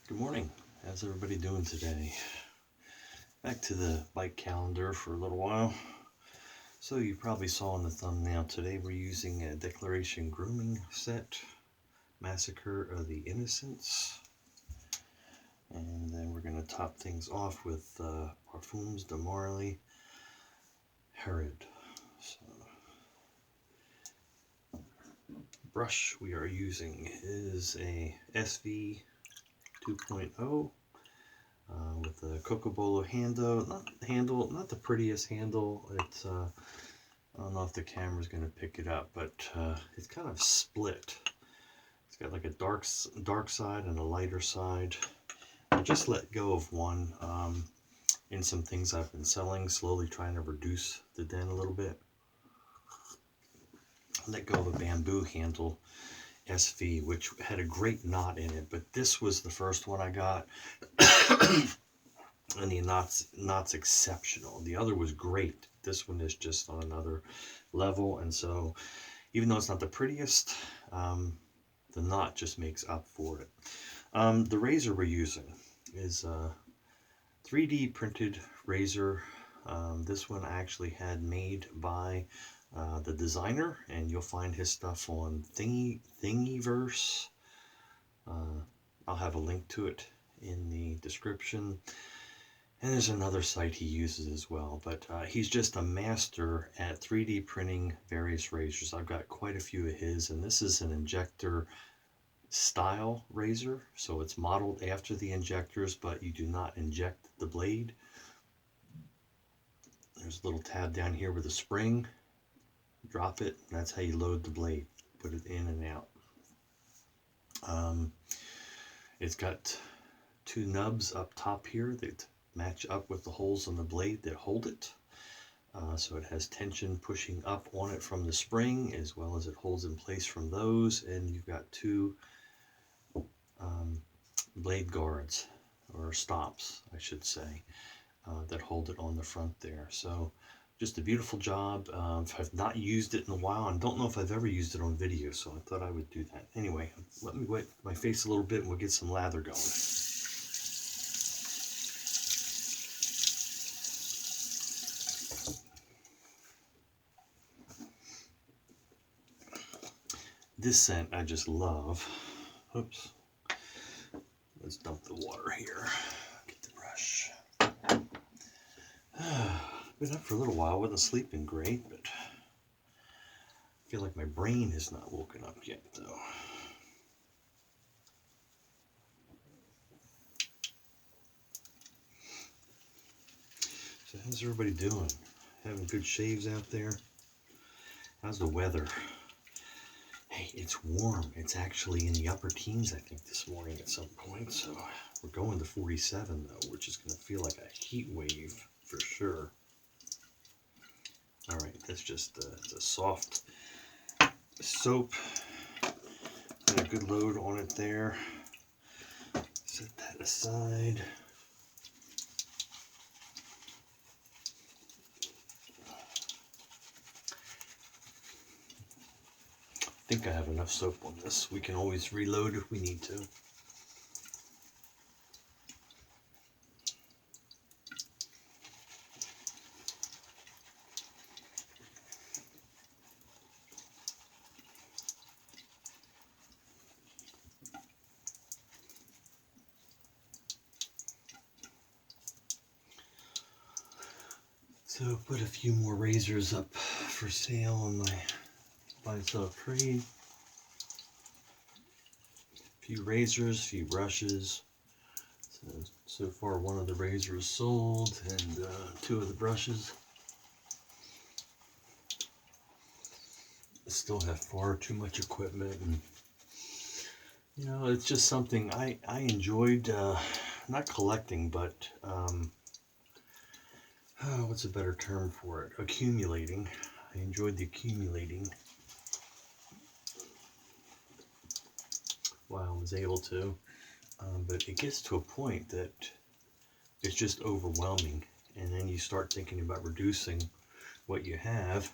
Good morning. How's everybody doing today? Back to the bike calendar for a little while. So you probably saw in the thumbnail today we're using a Declaration Grooming set, Massacre of the Innocents. And then we're going to top things off with Parfums de Marley Herod. So, brush we are using is a SV 2.0. With a Cocobolo handle, not the prettiest handle. It's I don't know if the camera's going to pick it up, but it's kind of split. It's got like a dark side and a lighter side. I just let go of one in some things I've been selling, slowly trying to reduce the dent a little bit. Let go of a bamboo handle SV, which had a great knot in it, but this was the first one I got. And the knot's exceptional. The other was great. This one is just on another level, and so even though it's not the prettiest, the knot just makes up for it. The razor we're using is a 3D printed razor. This one I actually had made by the designer, and you'll find his stuff on Thingiverse. I'll have a link to it in the description. And there's another site he uses as well, but he's just a master at 3D printing various razors. I've got quite a few of his, and this is an Injector style razor, so it's modeled after the Injectors, but you do not inject the blade. There's a little tab down here with a spring. Drop it, and that's how you load the blade. Put it in and out. It's got two nubs up top here that match up with the holes in the blade that hold it. So it has tension pushing up on it from the spring, as well as it holds in place from those. And you've got two blade guards, or stops, I should say, that hold it on the front there. So just a beautiful job. I've not used it in a while, and don't know if I've ever used it on video, so I thought I would do that. Anyway, let me wet my face a little bit and we'll get some lather going. This scent I just love. Oops. Let's dump the water here. Get the brush. Been up for a little while. Wasn't sleeping great, but I feel like my brain has not woken up yet, though. So how's everybody doing? Having good shaves out there? How's the weather? Hey, it's warm. It's actually in the upper teens, I think, this morning at some point. So we're going to 47, though, which is going to feel like a heat wave for sure. All right, that's just it's a soft soap. Got a good load on it there. Set that aside. I think I have enough soap on this. We can always reload if we need to. So put a few more razors up for sale on my buy and sell trade. A few razors, a few brushes. So far one of the razors sold, and two of the brushes. I still have far too much equipment, and you know, it's just something I enjoyed, not collecting, but what's a better term for it? Accumulating. I enjoyed the accumulating while I was able to, but it gets to a point that it's just overwhelming, and then you start thinking about reducing what you have,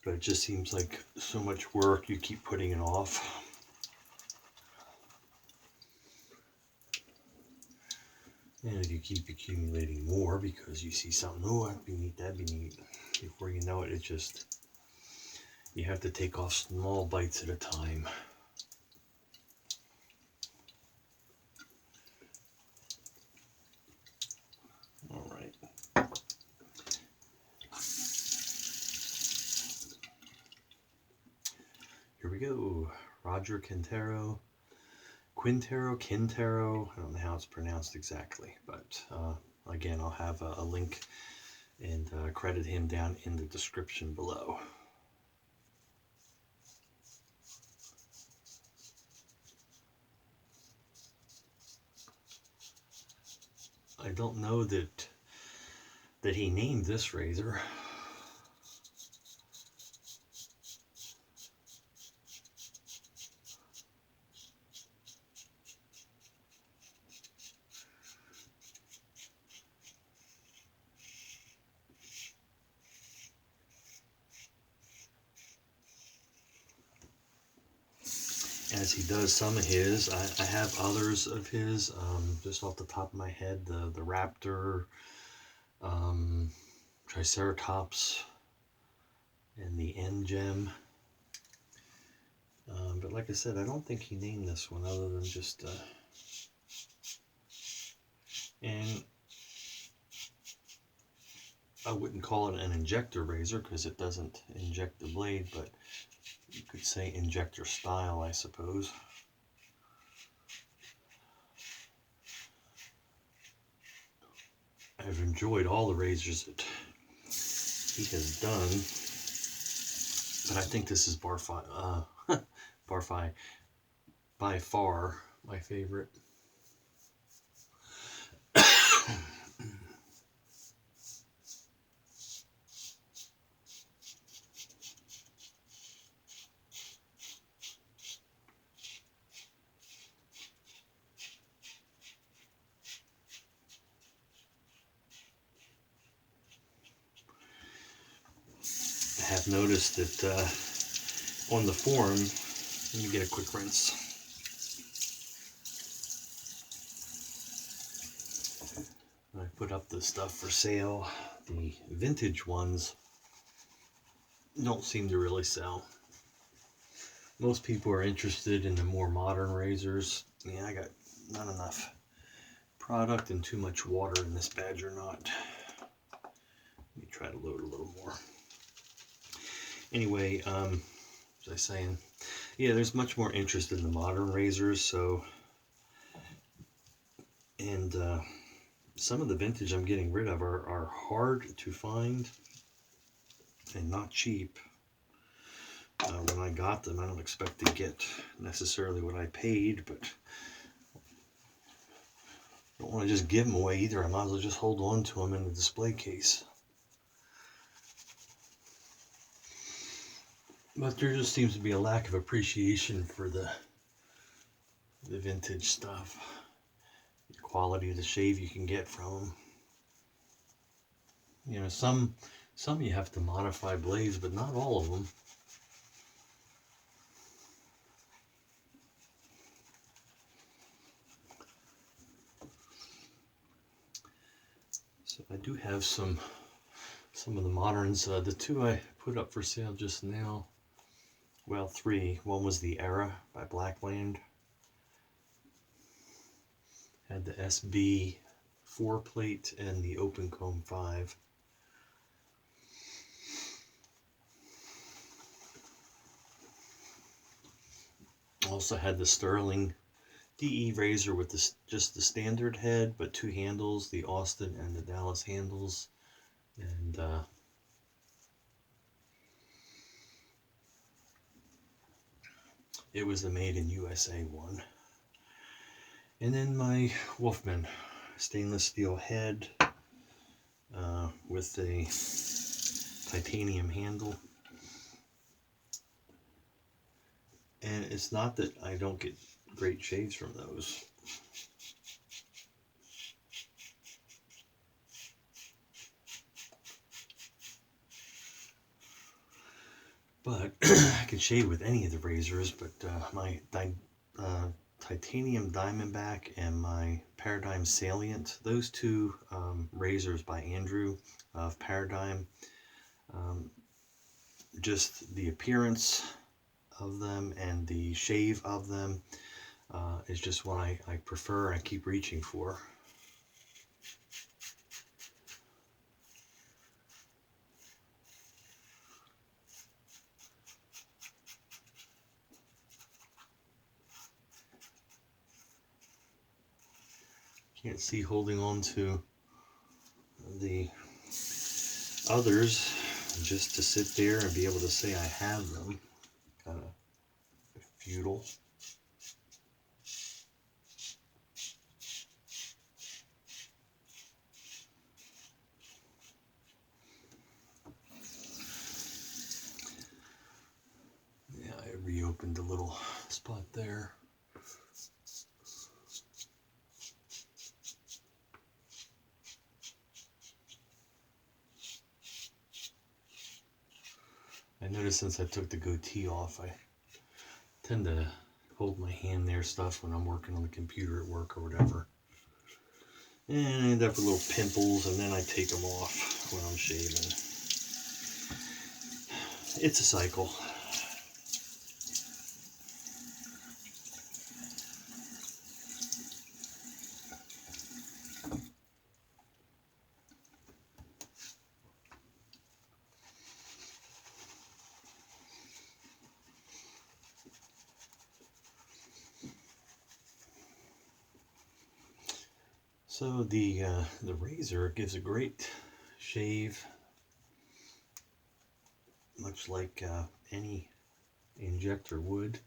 but it just seems like so much work, you keep putting it off. And you keep accumulating more because you see something, oh, that'd be neat, that'd be neat. Before you know it, it just, you have to take off small bites at a time. All right. Here we go. Roger Quintero. Quintero. I don't know how it's pronounced exactly, but again, I'll have a link and credit him down in the description below. I don't know that he named this razor. As he does some of his, I have others of his, just off the top of my head, the Raptor, Triceratops, and the N-Gem. But like I said, I don't think he named this one other than just, and I wouldn't call it an injector razor because it doesn't inject the blade, but you could say injector style, I suppose. I've enjoyed all the razors that he has done, but I think this is by far my favorite. I have noticed that on the forum, let me get a quick rinse. I put up the stuff for sale. The vintage ones don't seem to really sell. Most people are interested in the more modern razors. Yeah, I got not enough product and too much water in this Badger knot. Let me try to load a little more. Anyway, as I was saying, yeah, there's much more interest in the modern razors. So, and some of the vintage I'm getting rid of are hard to find and not cheap. When I got them, I don't expect to get necessarily what I paid, but I don't want to just give them away either. I might as well just hold on to them in the display case. But there just seems to be a lack of appreciation for the vintage stuff. The quality of the shave you can get from them. You know, some you have to modify blades, but not all of them. So I do have some of the moderns. The two I put up for sale just now, well, three. One was the Era by Blackland. Had the SB 4 plate and the Open Comb 5. Also had the Sterling DE razor with just the standard head, but two handles, the Austin and the Dallas handles. And it was the Made in USA one. And then my Wolfman stainless steel head with a titanium handle. And it's not that I don't get great shades from those. But I can shave with any of the razors, but my Titanium Diamondback and my Paradigm Salient. Those two razors by Andrew of Paradigm. Just the appearance of them and the shave of them is just what I prefer and keep reaching for. Can't see holding on to the others just to sit there and be able to say I have them. Kind of futile. Yeah, I reopened a little spot there. I noticed since I took the goatee off, I tend to hold my hand near stuff when I'm working on the computer at work or whatever. And I end up with little pimples, and then I take them off when I'm shaving. It's a cycle. So the razor gives a great shave, much like any injector would.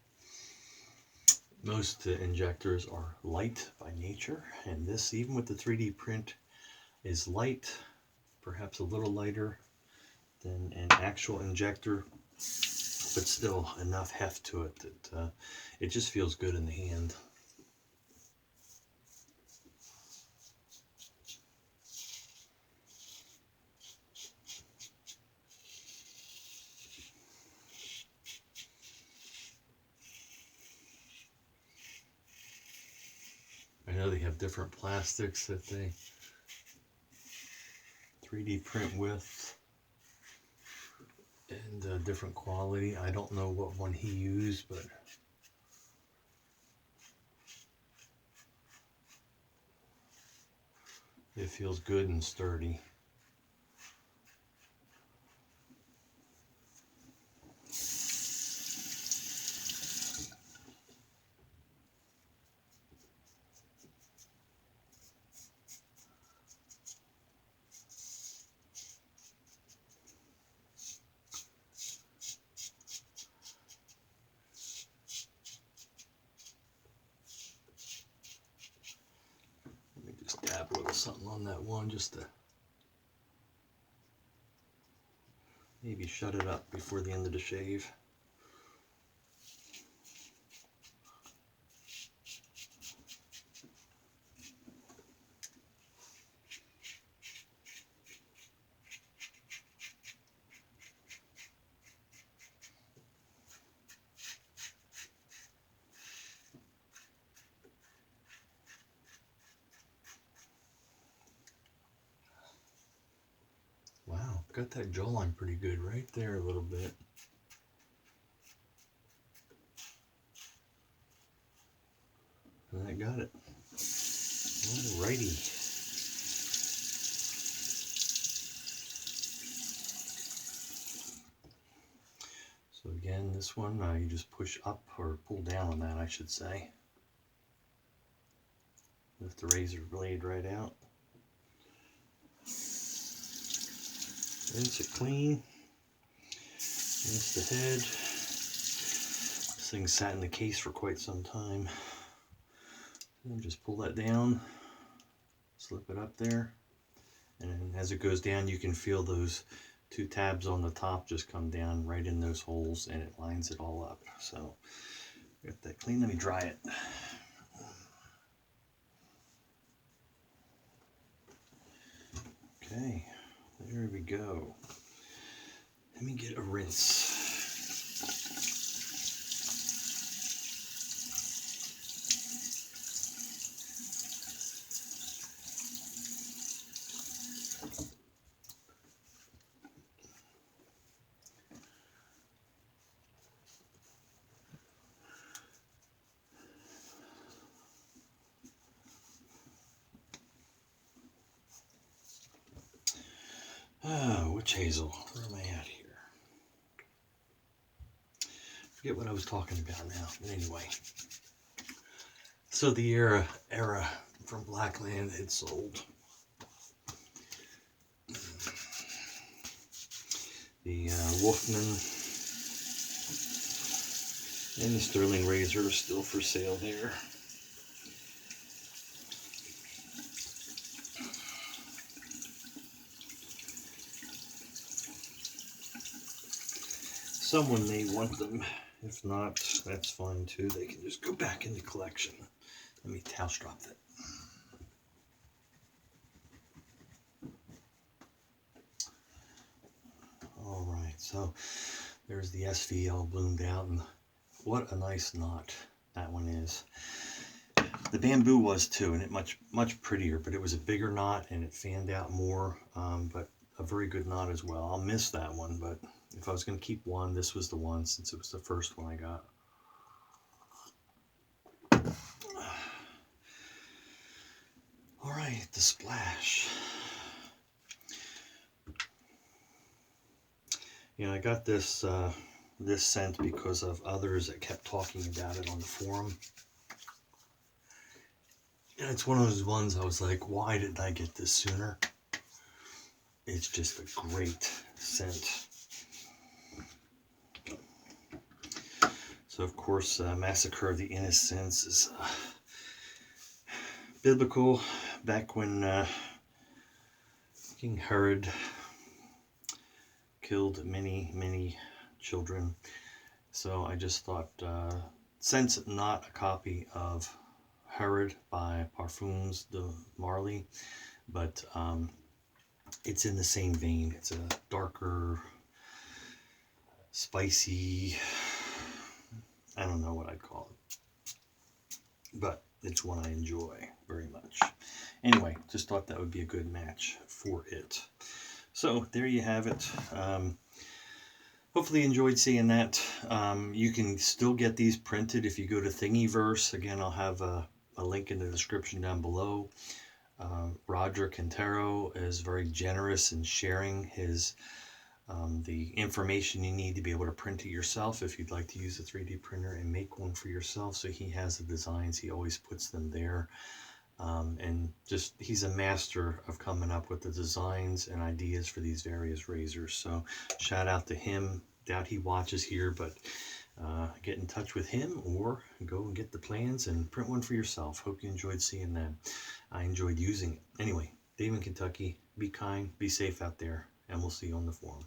Most injectors are light by nature, and this, even with the 3D print, is light, perhaps a little lighter than an actual injector, but still enough heft to it that it just feels good in the hand. I know they have different plastics that they 3D print with, and different quality. I don't know what one he used, but it feels good and sturdy. Dab a little something on that one just to maybe shut it up before the end of the shave. Wow, got that jawline pretty good right there a little bit. And I got it. Alrighty. So again, this one, you just push up or pull down on that, I should say. Lift the razor blade right out. Rinse it clean. Rinse the head. This thing sat in the case for quite some time. And just pull that down, slip it up there, and then as it goes down, you can feel those two tabs on the top just come down right in those holes, and it lines it all up. So get that clean. Let me dry it. Okay, there we go. Let me get a rinse. hazel. Where am I at here? Forget what I was talking about now. But anyway, so the era from Blackland had sold. The Wolfman and the Sterling Razor are still for sale there. Someone may want them. If not, that's fine too. They can just go back in the collection. Let me towel strap that. All right, so there's the SV all bloomed out, and what a nice knot that one is. The bamboo was too, and it much prettier, but it was a bigger knot and it fanned out more, but a very good knot as well. I'll miss that one, but if I was going to keep one, this was the one, since it was the first one I got. All right, the splash. I got this this scent because of others that kept talking about it on the forum. And it's one of those ones I was like, why didn't I get this sooner? It's just a great scent. So of course, Massacre of the Innocents is biblical. Back when King Herod killed many children. So I just thought, since not a copy of Herod by Parfums de Marly, but it's in the same vein. It's a darker, spicy, I don't know what I'd call it, but it's one I enjoy very much. Anyway, just thought that would be a good match for it. So there you have it. Hopefully you enjoyed seeing that. You can still get these printed if you go to Thingiverse. Again, I'll have a link in the description down below. Roger Quintero is very generous in sharing his the information you need to be able to print it yourself if you'd like to use a 3D printer and make one for yourself. So he has the designs, he always puts them there. And just, he's a master of coming up with the designs and ideas for these various razors. So shout out to him. Doubt he watches here, but get in touch with him or go and get the plans and print one for yourself. Hope you enjoyed seeing that. I enjoyed using it. Anyway, Dave in Kentucky, be kind, be safe out there, and we'll see you on the forum.